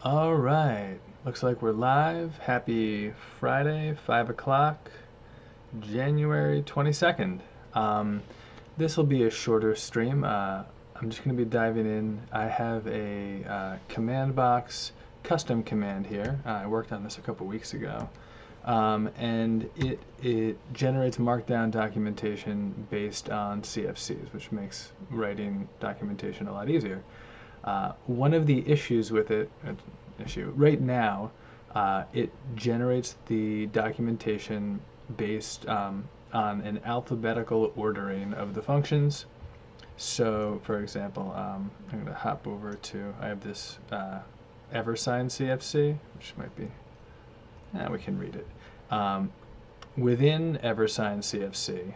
All right, looks like we're live. Happy Friday, 5 o'clock, January 22nd. This will be a shorter stream. I'm just going to be diving in. I have a CommandBox custom command here. I worked on this a couple weeks ago. And it generates markdown documentation based on CFCs, which makes writing documentation a lot easier. One of the issues with it, right now, it generates the documentation based on an alphabetical ordering of the functions. So, for example, I'm going to hop over to, I have this EverSign CFC, which might be, we can read it. Within EverSign CFC,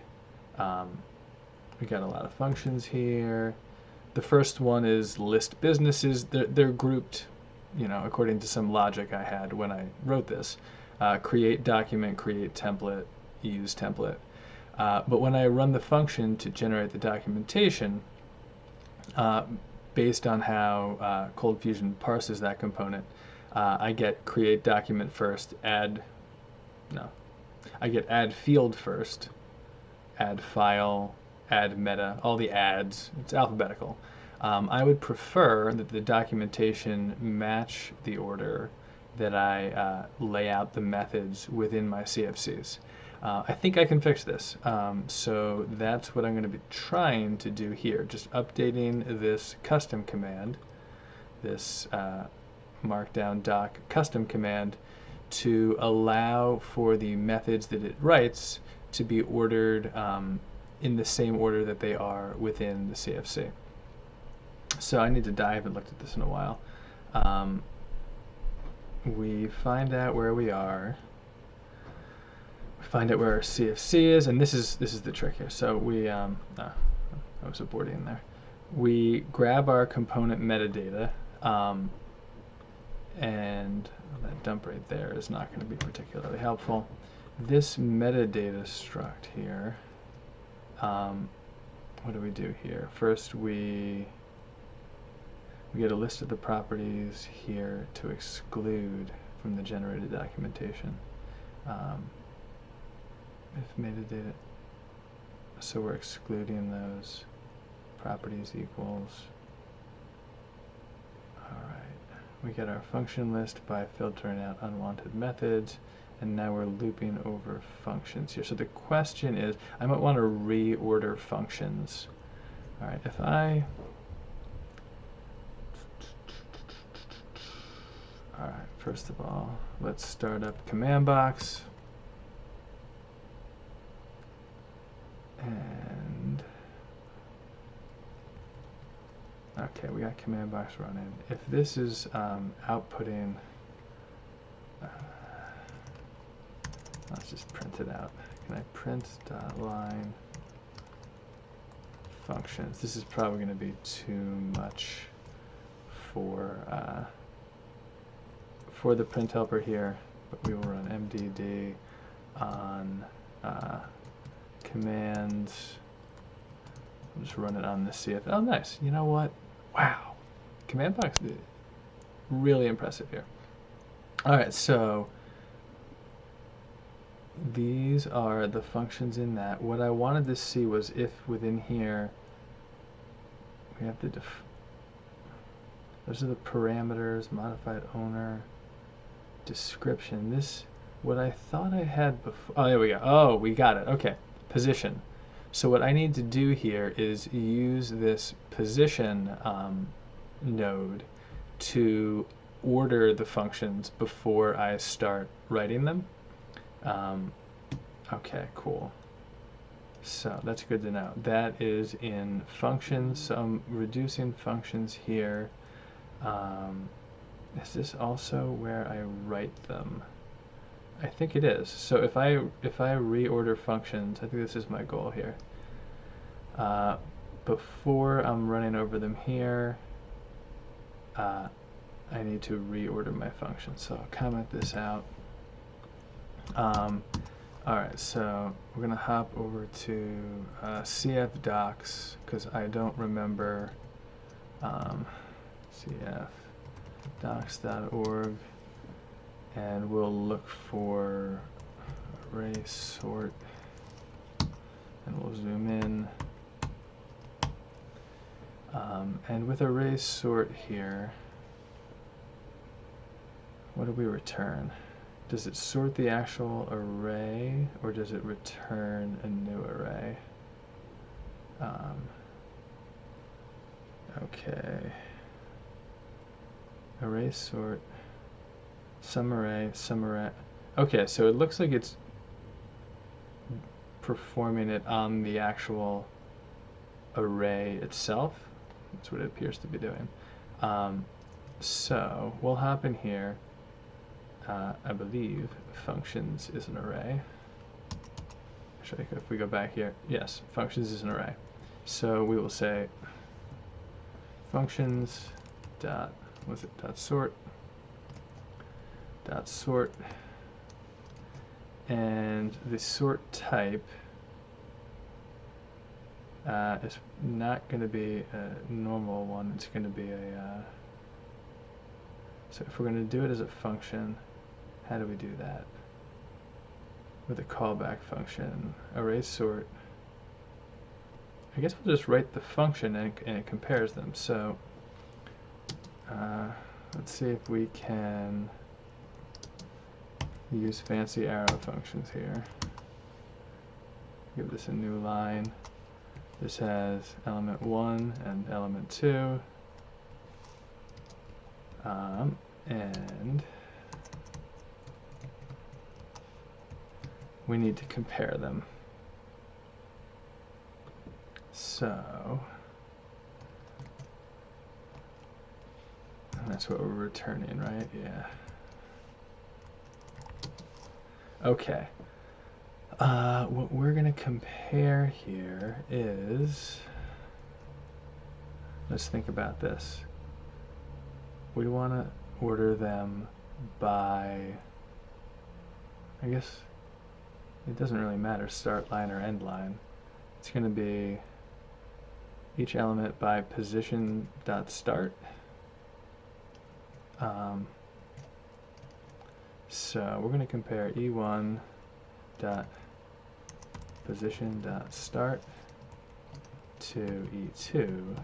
we got a lot of functions here. The first one is list businesses. They're grouped, according to some logic I had when I wrote this. Create document, create template, use template. But when I run the function to generate the documentation, based on how ColdFusion parses that component, I get create document first, I get add field first, add file, add meta, all the adds. It's alphabetical. I would prefer that the documentation match the order that I lay out the methods within my CFCs. I think I can fix this. So that's what I'm going to be trying to do here, just updating this custom command, this markdown doc custom command, to allow for the methods that it writes to be ordered in the same order that they are within the CFC. So I need to dive. I haven't looked at this in a while. We find out where we are. We find out where our CFC is, and this is the trick here. So we, I was aborting there. We grab our component metadata, and that dump right there is not going to be particularly helpful. This metadata struct here, what do we do here? First we get a list of the properties here to exclude from the generated documentation. If metadata, so we're excluding those properties equals. Alright, we get our function list by filtering out unwanted methods, and now we're looping over functions here. So the question is, I might want to reorder functions. Alright, if I, alright, first of all, let's start up CommandBox. And okay, we got CommandBox running. If this is outputting, let's just print it out. Can I print line functions? This is probably going to be too much for the print helper here, but we will run mdd on commands. I'll just run it on the CF. Oh, nice. You know what? Wow. CommandBox is really impressive here. All right, so these are the functions in that. What I wanted to see was if within here we have the those are the parameters, modified owner, description. This, what I thought I had before. Oh, there we go. Oh, we got it. Okay. Position. So what I need to do here is use this position node to order the functions before I start writing them. Okay, cool. So that's good to know. That is in functions. So I'm reducing functions here. Is this also where I write them? I think it is. So if I reorder functions, I think this is my goal here. Before I'm running over them here, I need to reorder my functions. So I'll comment this out. Alright, so we're going to hop over to CF docs because I don't remember CF docs.org, and we'll look for array sort, and we'll zoom in. And with array sort here, what do we return? Does it sort the actual array, or does it return a new array? Okay. Array sort, some array, some array. Okay, so it looks like it's performing it on the actual array itself. That's what it appears to be doing. So we'll hop in here. I believe functions is an array. Actually, if we go back here, yes, functions is an array. So we will say functions dot, was it dot sort, and the sort type is not going to be a normal one. It's going to be a so if we're going to do it as a function, how do we do that? With a callback function, array sort. I guess we'll just write the function and it compares them. So let's see if we can use fancy arrow functions here. Give this a new line. This has element 1 and element 2. And we need to compare them. So, and that's what we're returning, right? Yeah. Okay. What we're going to compare here is, let's think about this. We want to order them by, I guess it doesn't really matter, start line or end line. It's going to be each element by position.start. So we're going to compare E1 dot position.start to E2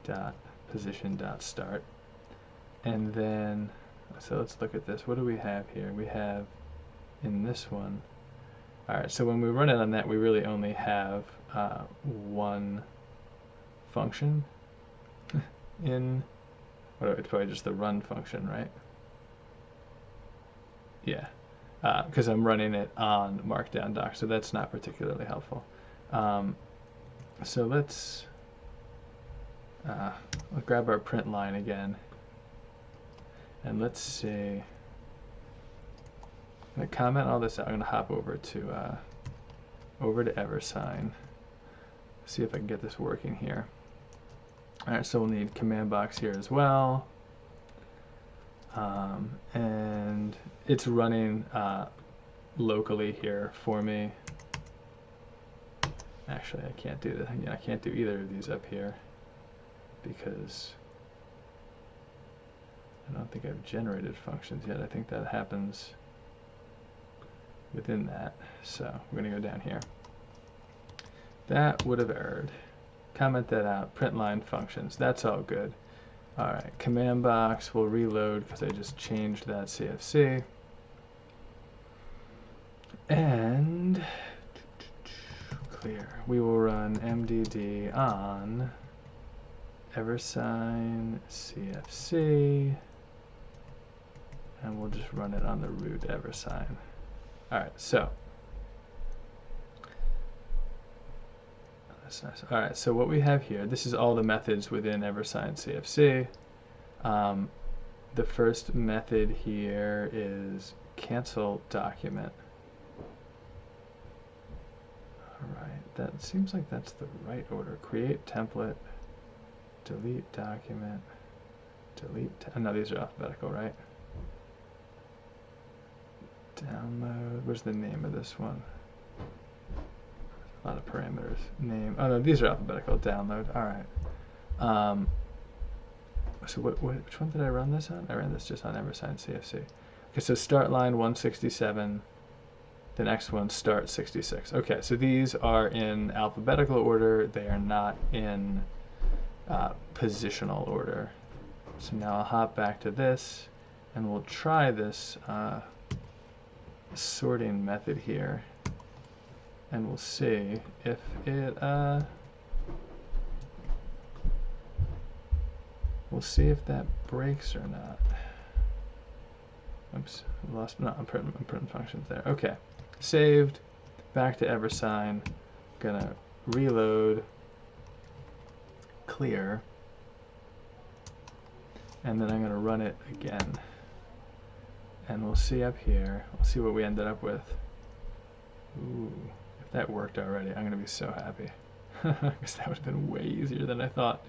dot position.start. And then, so let's look at this. What do we have here? We have in this one, alright, so when we run it on that, we really only have one function in, it's probably just the run function, right? Yeah, because I'm running it on Markdown doc, so that's not particularly helpful. So let's grab our print line again, and let's see. I'm going to comment all this out. I'm going to hop over to EverSign. See if I can get this working here. All right, so we'll need CommandBox here as well, and it's running locally here for me. Actually, I can't do that. I can't do either of these up here because I don't think I've generated functions yet. I think that happens within that. So we're going to go down here. That would have errored. Comment that out. Print line functions. That's all good. All right. CommandBox will reload because I just changed that CFC. And clear. We will run mdd on EverSign CFC, and we'll just run it on the root EverSign. All right, so that's nice. All right, so what we have here, this is all the methods within EverSign CFC. The first method here is cancel document. All right, that seems like that's the right order. Create template, delete document, delete. No, these are alphabetical, right? Download. Where's the name of this one? A lot of parameters. Name. Oh no, these are alphabetical. Download. All right. So which one did I run this on? I ran this just on EverSign CFC. Okay, so start line 167, the next one start 66. Okay, so these are in alphabetical order. They are not in positional order. So now I'll hop back to this, and we'll try this sorting method here, and we'll see if it we'll see if that breaks or not. Oops, I'm putting functions there. Okay, saved, back to EverSign, gonna reload, clear, and then I'm gonna run it again. And we'll see up here, we'll see what we ended up with. Ooh, if that worked already, I'm gonna be so happy. Because that would have been way easier than I thought.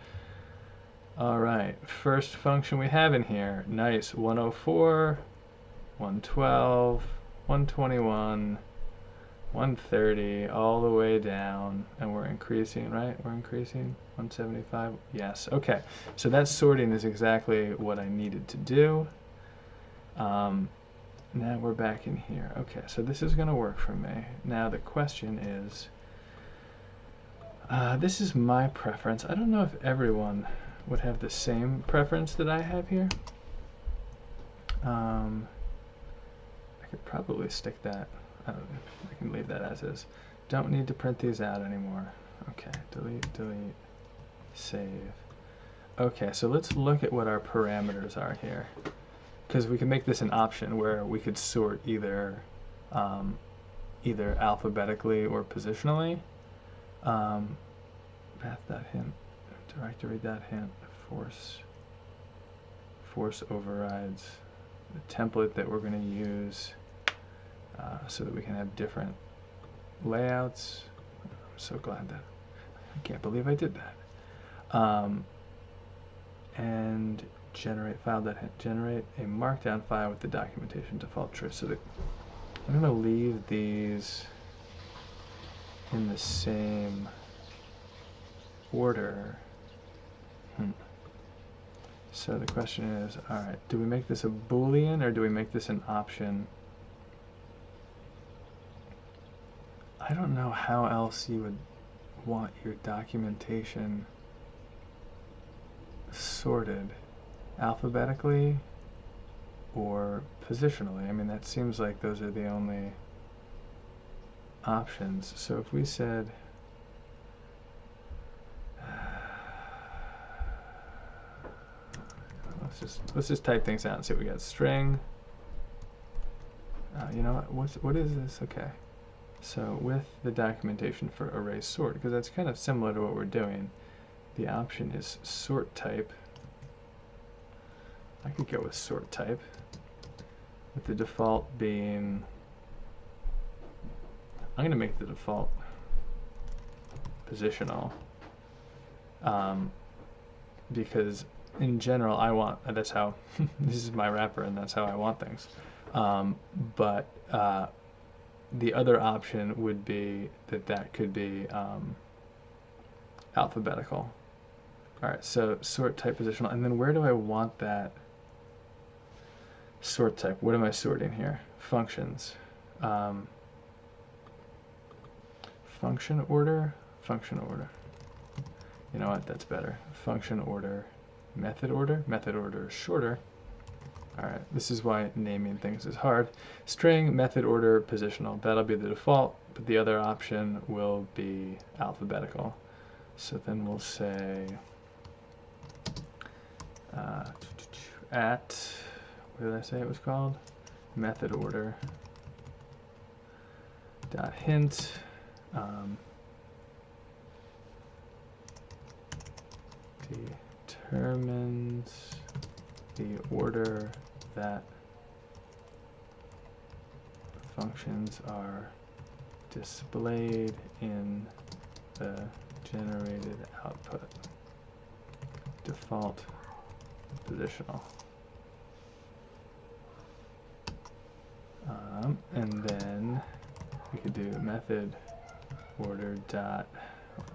All right, first function we have in here, nice, 104, 112, 121, 130, all the way down, and we're increasing, right? We're increasing, 175, yes, okay. So that sorting is exactly what I needed to do. Now we're back in here. Okay, so this is gonna work for me. Now the question is, this is my preference. I don't know if everyone would have the same preference that I have here. I could probably stick that, I can leave that as is. Don't need to print these out anymore. Okay, delete, delete, save. Okay, so let's look at what our parameters are here. Because we can make this an option where we could sort either either alphabetically or positionally. Path.hint, directory.hint, force overrides the template that we're going to use so that we can have different layouts. I'm so glad that I can't believe I did that. And generate file.hint, generate a markdown file with the documentation default true. So I'm going to leave these in the same order. So the question is, all right, do we make this a Boolean or do we make this an option? I don't know how else you would want your documentation sorted, alphabetically or positionally. I mean, that seems like those are the only options. So if we said let's just type things out and see what we got. String. You know what is this? Okay. So with the documentation for array sort, because that's kind of similar to what we're doing, the option is sort type. I could go with sort type, with the default being, I'm going to make the default positional, because in general I want, that's how, this is my wrapper and that's how I want things. But the other option would be that could be alphabetical. All right, so sort type positional, and then where do I want that sort type? What am I sorting here? Functions. Function order, function order. You know what, that's better. Function order, method order. Method order is shorter. All right, this is why naming things is hard. String, method order, positional. That'll be the default, but the other option will be alphabetical. So then we'll say at, what did I say it was called? Method order dot hint. Determines the order that functions are displayed in the generated output. Default positional. And then we could do method order dot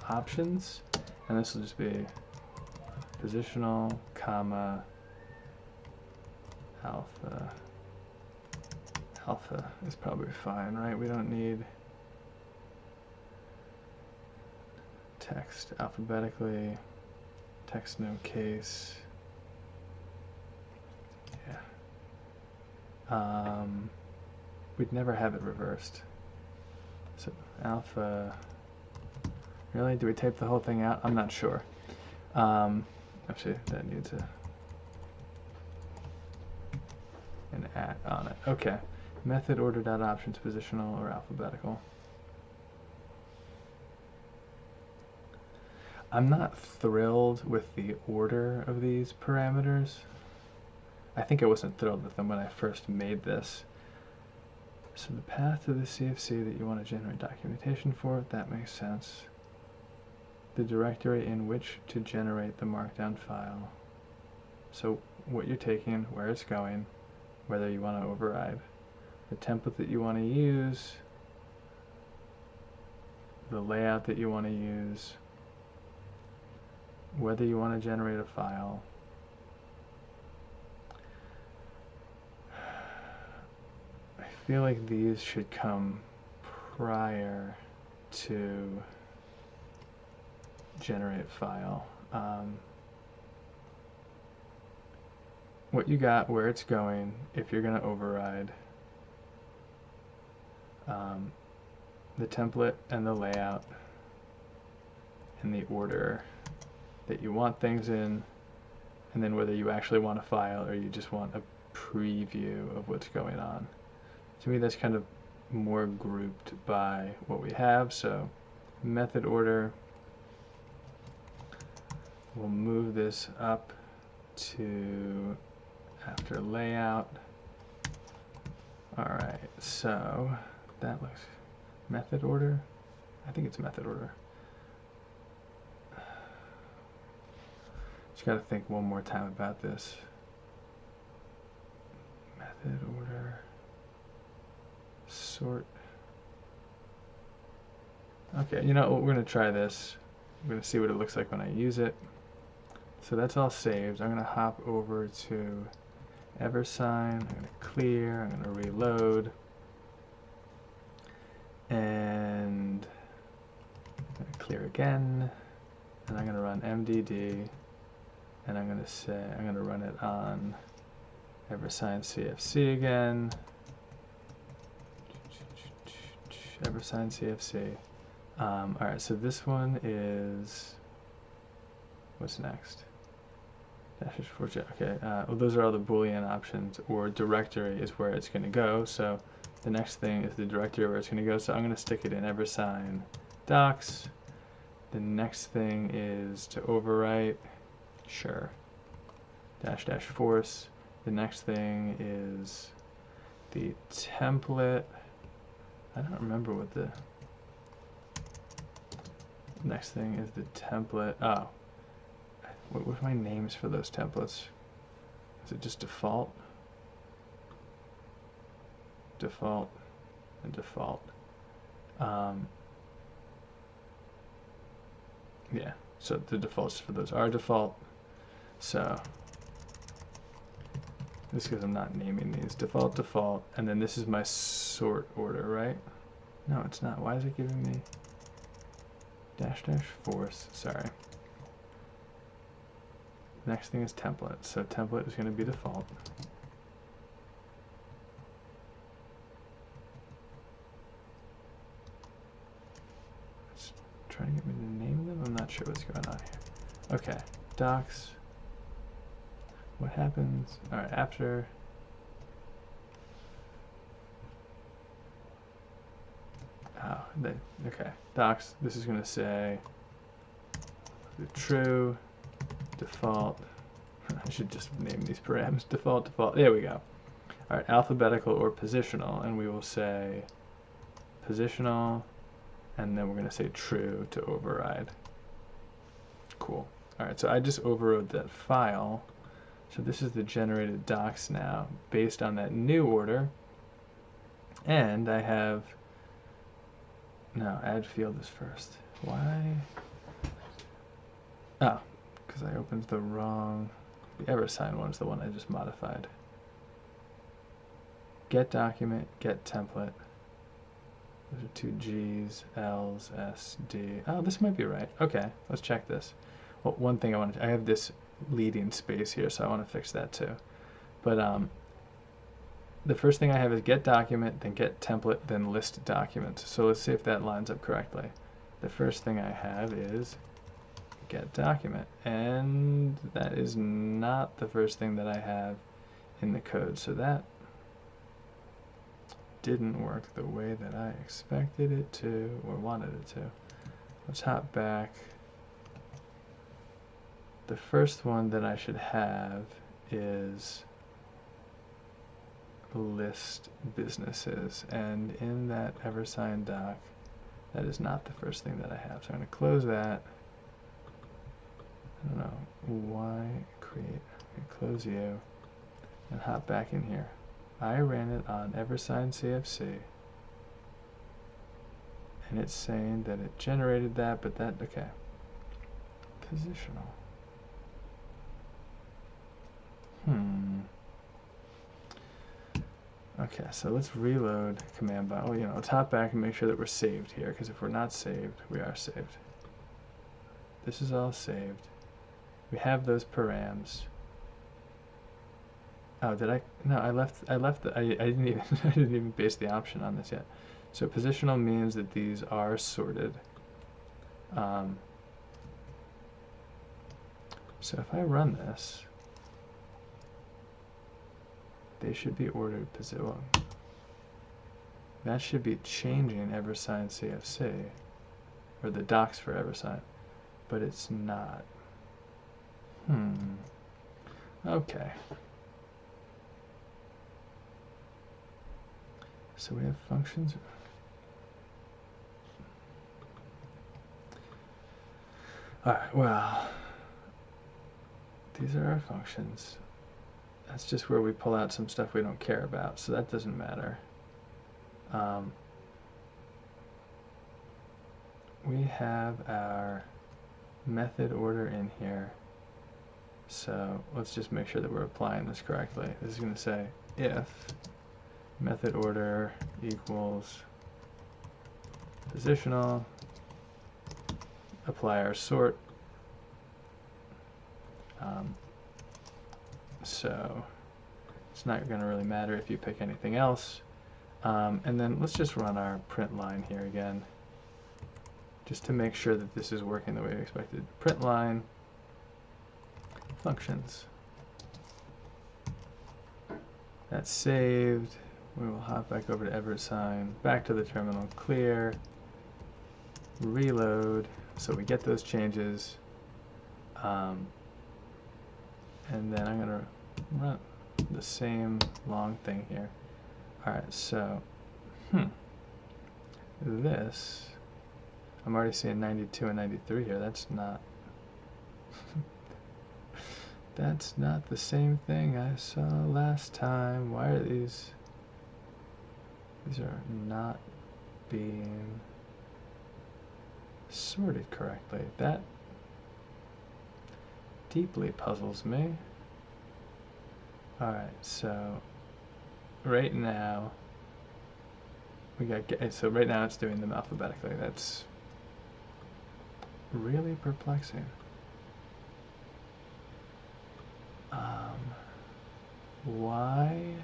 options, and this will just be positional, comma, alpha. Alpha is probably fine, right? We don't need text alphabetically, text no case. Yeah. We'd never have it reversed. So alpha, really? Do we type the whole thing out? I'm not sure. Actually, that needs an at on it. Okay. Method order dot options positional or alphabetical. I'm not thrilled with the order of these parameters. I think I wasn't thrilled with them when I first made this. So the path to the CFC that you want to generate documentation for, that makes sense. The directory in which to generate the markdown file. So what you're taking, where it's going, whether you want to override. The template that you want to use, the layout that you want to use, whether you want to generate a file. I feel like these should come prior to generate file. What you got, where it's going, if you're going to override, the template and the layout, and the order that you want things in, and then whether you actually want a file or you just want a preview of what's going on. To me, that's kind of more grouped by what we have. So method order, we'll move this up to after layout. All right, so that looks method order. I think it's method order. Just got to think one more time about this. Method order, sort. Okay, you know what? We're going to try this. I'm going to see what it looks like when I use it. So that's all saved. I'm going to hop over to EverSign. I'm going to clear. I'm going to reload. And I'm going to clear again. And I'm going to run MDD. And I'm going to say, I'm going to run it on EverSign CFC again. EverSign CFC. All right, so this one is, what's next? Okay, well, those are all the Boolean options, or directory is where it's going to go. So the next thing is the directory where it's going to go. So I'm going to stick it in EverSign docs. The next thing is to overwrite. Sure. -- force. The next thing is the template. I don't remember what the next thing is. The template. Oh. What were my names for those templates? Is it just default? Default and default. Yeah, so the defaults for those are default. So this is because I'm not naming these. Default, default, and then this is my sort order, right? No, it's not. Why is it giving me -- force? Sorry. Next thing is template. So template is going to be default. It's trying to get me to name them. I'm not sure what's going on here. Okay, docs. What happens? All right, after. Oh, okay, docs. This is going to say true. Default. I should just name these params. Default, default. There we go. All right, alphabetical or positional, and we will say positional, and then we're going to say true to override. Cool. All right, so I just overrode that file. So this is the generated docs now based on that new order. And I have, no, add field is first. Why? Oh, because I opened the wrong The EverSign one is the one I just modified. Get document, get template. Those are two G's, L's, S, D. Oh, this might be right. Okay, let's check this. Well, one thing I have this leading space here, so I want to fix that too. But the first thing I have is get document, then get template, then list documents. So let's see if that lines up correctly. The first thing I have is get document, and that is not the first thing that I have in the code. So that didn't work the way that I expected it to or wanted it to. Let's hop back. The first one that I should have is list businesses, and in that EverSign doc, that is not the first thing that I have. So I'm going to close that. I don't know why create. Close you and hop back in here. I ran it on EverSign CFC, and it's saying that it generated that, but that, okay. Positional. Okay, so let's reload CommandBox. Oh, let's hop back and make sure that we're saved here, because if we're not saved, we are saved. This is all saved. We have those params. Oh, did I? No, I left the, I didn't even, I didn't even base the option on this yet. So positional means that these are sorted. So if I run this, they should be ordered position. That should be changing EverSign CFC, or the docs for EverSign, but it's not. Okay. So we have functions. Alright, well, these are our functions. That's just where we pull out some stuff we don't care about, so that doesn't matter. We have our method order in here, so let's just make sure that we're applying this correctly. This is going to say if method order equals positional, apply our sort. So it's not going to really matter if you pick anything else. And then let's just run our print line here again, just to make sure that this is working the way we expected. Print line, functions. That's saved. We will hop back over to EverSign, back to the terminal, clear, reload, so we get those changes. And then I'm going to run the same long thing here. Alright, so, this, I'm already seeing 92 and 93 here. That's not, that's not the same thing I saw last time. Why are these are not being sorted correctly? That deeply puzzles me. Alright, so right now we got, so right now it's doing them alphabetically. That's really perplexing. Why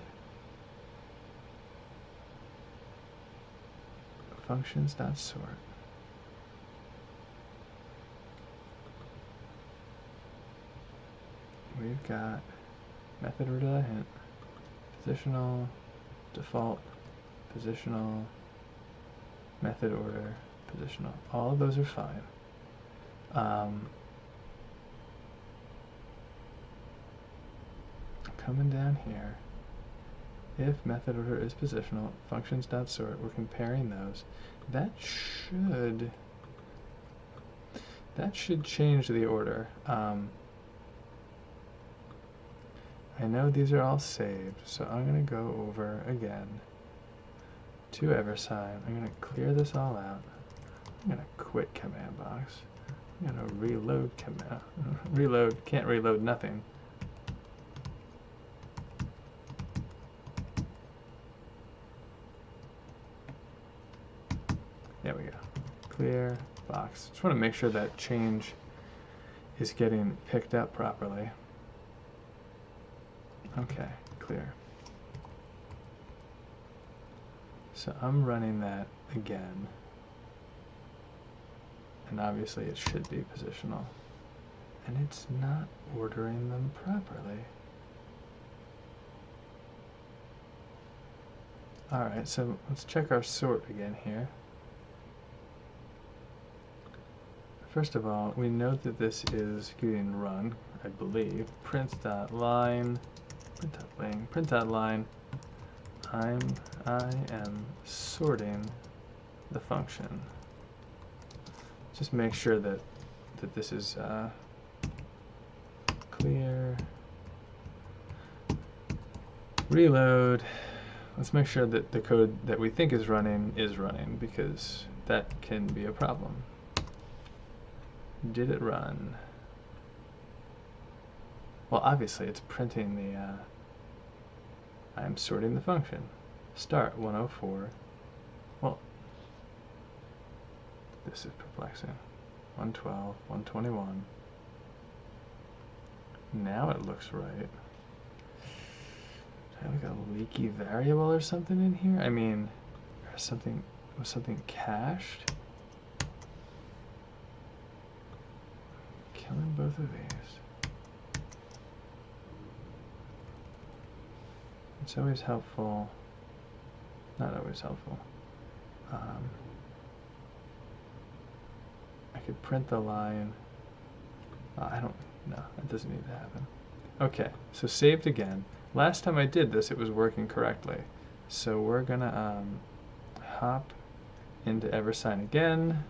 functions.sort? We've got method order hint, positional, default, positional, method order, positional. All of those are fine. Coming down here, if method order is positional, functions.sort, we're comparing those. That should change the order. I know these are all saved, so I'm going to go over again to EverSign. I'm going to clear this all out. I'm going to quit CommandBox. I'm going to reload reload, can't reload nothing. box. Just want to make sure that change is getting picked up properly. Okay, clear. So I'm running that again. And obviously it should be positional. And it's not ordering them properly. Alright, so let's check our sort again here. First of all, we know that this is getting run, I believe. Print.line, print.line, I am sorting the function. Just make sure that this is clear. Reload. Let's make sure that the code that we think is running, because that can be a problem. Did it run? Well, obviously it's printing the I'm sorting the function. Start 104. Well, this is perplexing. 112, 121. Now it looks right. Do I have like a leaky variable or something in here? I mean, was something cached? Killing both of these. It's always helpful. Not always helpful. I could print the line. I don't. No, that doesn't need to happen. Okay, so saved again. Last time I did this, it was working correctly. So we're gonna hop into EverSign again.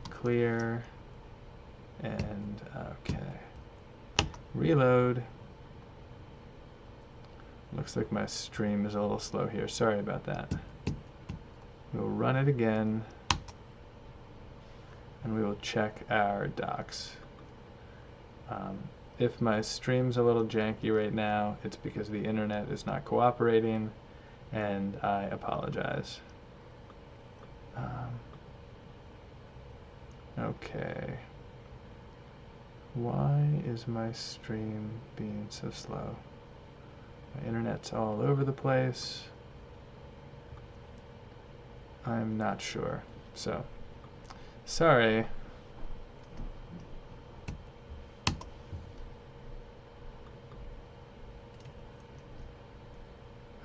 Clear. And okay. Reload. Looks like my stream is a little slow here. Sorry about that. We'll run it again. And we will check our docs. If my stream's a little janky right now, it's because the internet is not cooperating, and I apologize. Okay. Why is my stream being so slow? My internet's all over the place. I'm not sure. So, sorry.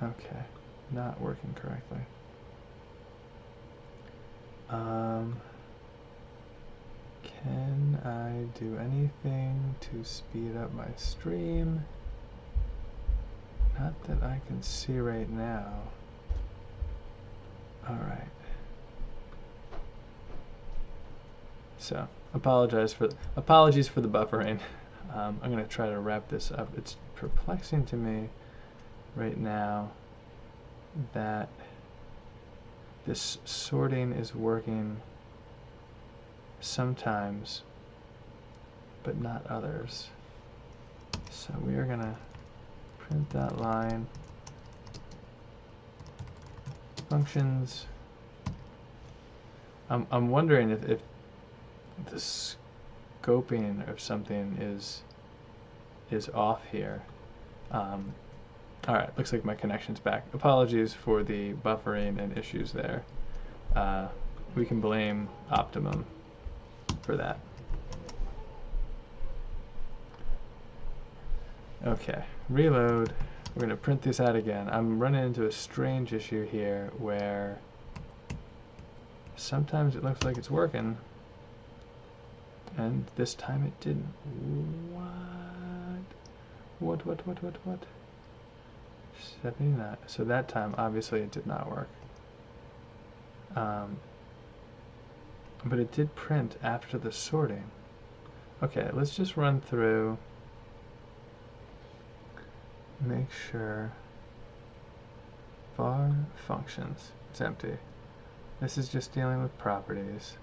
Okay, not working correctly. Can I do anything to speed up my stream? Not that I can see right now. Alright. So, apologies for the buffering. I'm going to try to wrap this up. It's perplexing to me right now that this sorting is working sometimes, but not others. So we are going to print that line. Functions. I'm wondering if the scoping of something is off here. Alright, looks like my connection's back. Apologies for the buffering and issues there. We can blame Optimum for that. Okay, reload. We're going to print this out again. I'm running into a strange issue here where sometimes it looks like it's working, and this time it didn't. What? 79. So that time, obviously, it did not work. But it did print after the sorting. Okay, let's just run through. Make sure. Var functions. It's empty. This is just dealing with properties.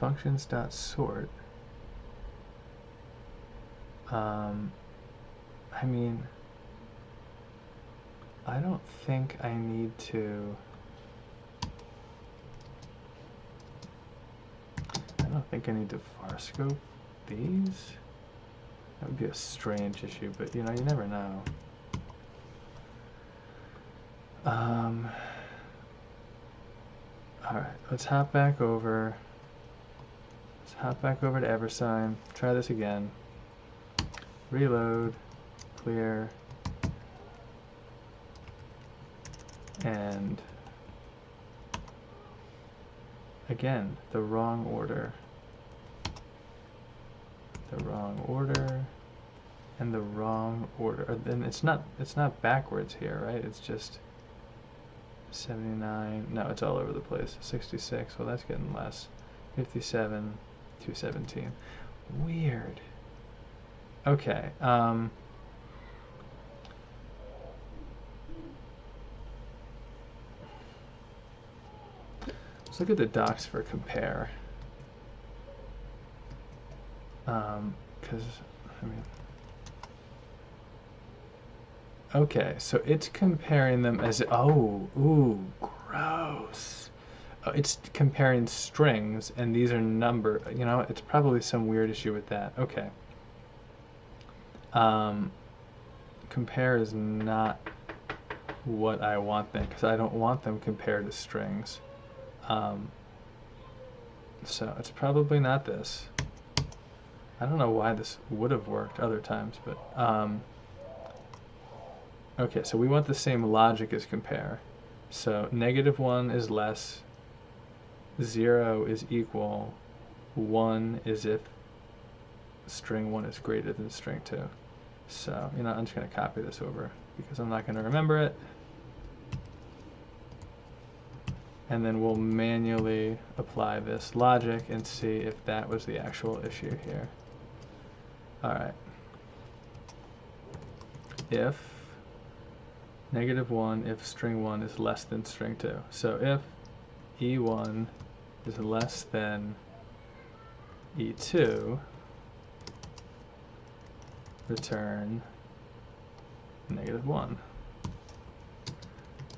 Functions.sort. I mean, I don't think I need to think I need to var scope these. That would be a strange issue, but you know, you never know. Alright, let's hop back over. Let's hop back over to EverSign. Try this again. Reload, clear, and again, the wrong order. The wrong order and the wrong order. Then it's not backwards here, right? It's just 79. No, it's all over the place. 66. Well, that's getting less. 57. 217. Weird. Okay. Let's look at the docs for compare. Because, I mean, okay, so it's comparing them as, oh, ooh, gross. It's comparing strings, and these are number, you know, it's probably some weird issue with that. Okay. Compare is not what I want them, because I don't want them compared to strings. So it's probably not this. I don't know why this would have worked other times, but okay, so we want the same logic as compare. So -1 is less, 0 is equal, 1 is if string 1 is greater than string 2. So, you know, I'm just going to copy this over because I'm not going to remember it. And then we'll manually apply this logic and see if that was the actual issue here. Alright. If -1, if string 1 is less than string 2. So if E1 is less than E2, return -1.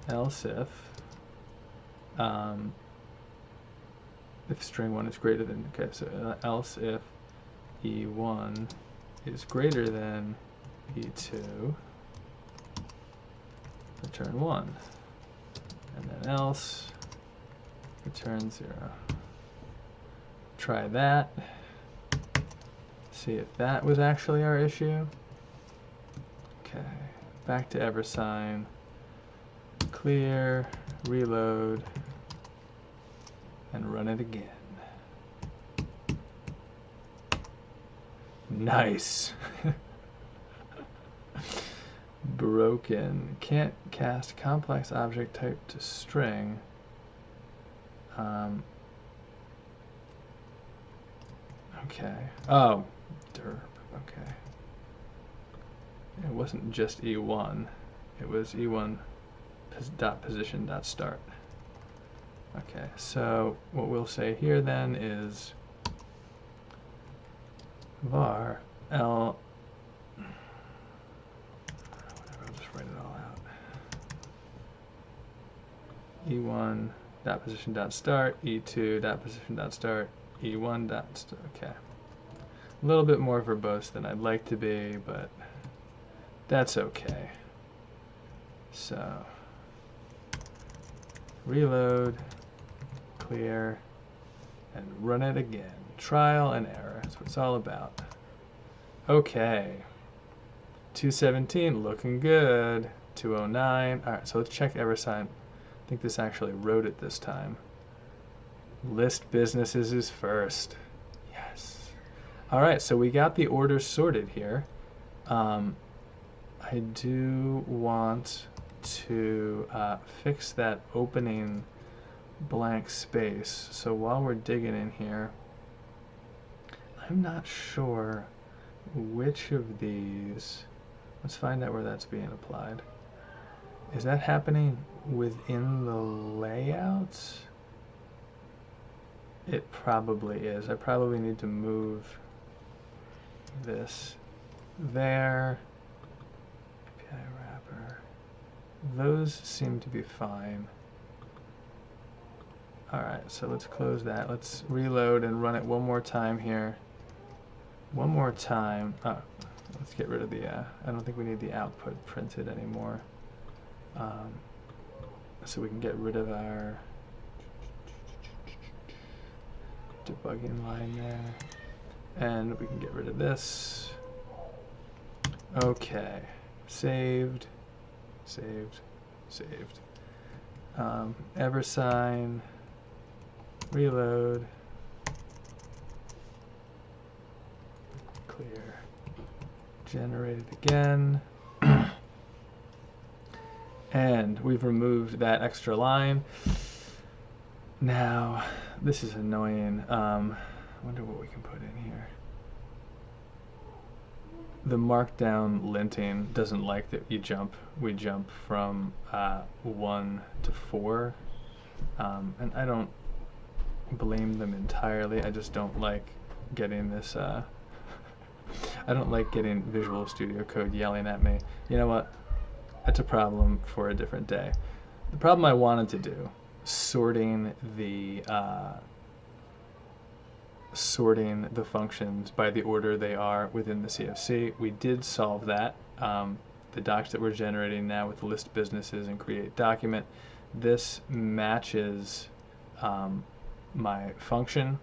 Else if string 1 is greater than, okay, so else if E1 is greater than E2, return 1. And then else, return 0. Try that. See if that was actually our issue. Okay, back to EverSign. Clear, reload, and run it again. Nice. Broken. Can't cast complex object type to string. Okay. Oh, derp. Okay. It wasn't just E1. It was E1 dot position dot start. Okay. So what we'll say here then is var L. Whatever. I'll just write it all out. E1 dot position dot start. E2 dot position dot start. E1 dot start. Okay. A little bit more verbose than I'd like to be, but that's okay. So reload, clear, and run it again. Trial and error. That's what it's all about. Okay. 217, looking good. 209. All right, so let's check EverSign. I think this actually wrote it this time. List businesses is first. Yes. All right, so we got the orders sorted here. I do want to fix that opening blank space. So while we're digging in here, I'm not sure which of these, let's find out where that's being applied. Is that happening within the layouts? It probably is. I probably need to move this there. API wrapper. Those seem to be fine. Alright, so let's close that. Let's reload and run it one more time here. One more time. Let's get rid of the, I don't think we need the output printed anymore. So we can get rid of our debugging line there. And we can get rid of this. Okay. Saved. Saved. Saved. EverSign. Reload. Clear. Generate it again. And we've removed that extra line. Now, this is annoying. I wonder what we can put in here. The markdown linting doesn't like that we jump from 1 to 4. And I don't blame them entirely. I just don't like getting this, I don't like getting Visual Studio Code yelling at me. You know what? That's a problem for a different day. The problem I wanted to do, sorting the functions by the order they are within the CFC, we did solve that. The docs that we're generating now with list businesses and create document, this matches my function,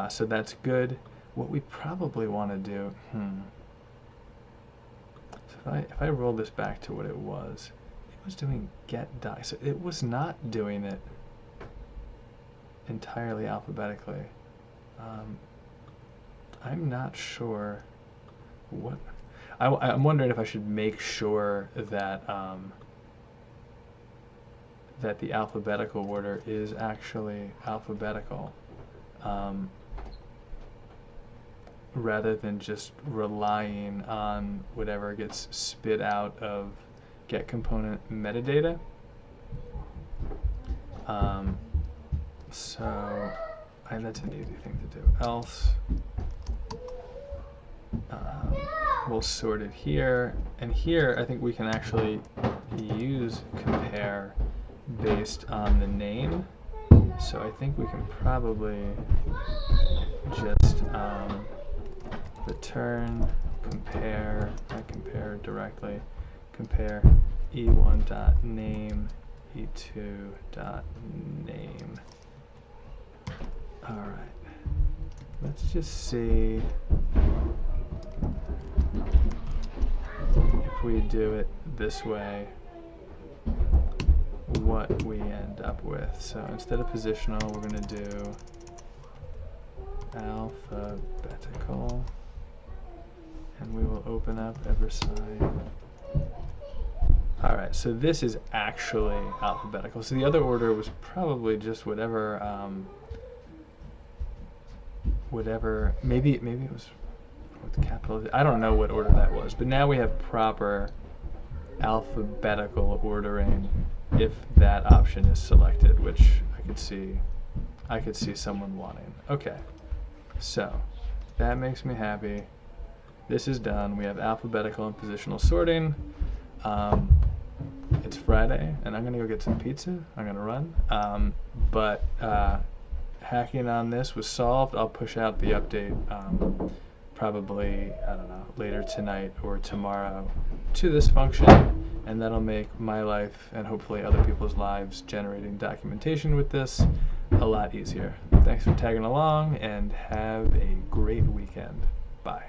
so that's good. What we probably want to do, so if I roll this back to what it was doing get doc, so it was not doing it entirely alphabetically. I'm not sure what, I'm wondering if I should make sure that that the alphabetical order is actually alphabetical, rather than just relying on whatever gets spit out of get component metadata. So that's an easy thing to do. Else, we'll sort it here, and here I think we can actually use compare based on the name. So I think we can probably just return compare, not compare directly, compare e1.name, e2.name. All right, let's just see if we do it this way, what we end up with. So instead of positional, we're going to do alphabetical, and we will open up EverSign. All right, so this is actually alphabetical. So the other order was probably just whatever, maybe it was with capital. I don't know what order that was, but now we have proper alphabetical ordering if that option is selected, which I could see someone wanting. Okay, so that makes me happy. This is done. We have alphabetical and positional sorting. It's Friday, and I'm gonna go get some pizza. I'm gonna run, but hacking on this was solved. I'll push out the update probably, I don't know, later tonight or tomorrow to this function, and that'll make my life and hopefully other people's lives generating documentation with this a lot easier. Thanks for tagging along, and have a great weekend. Bye.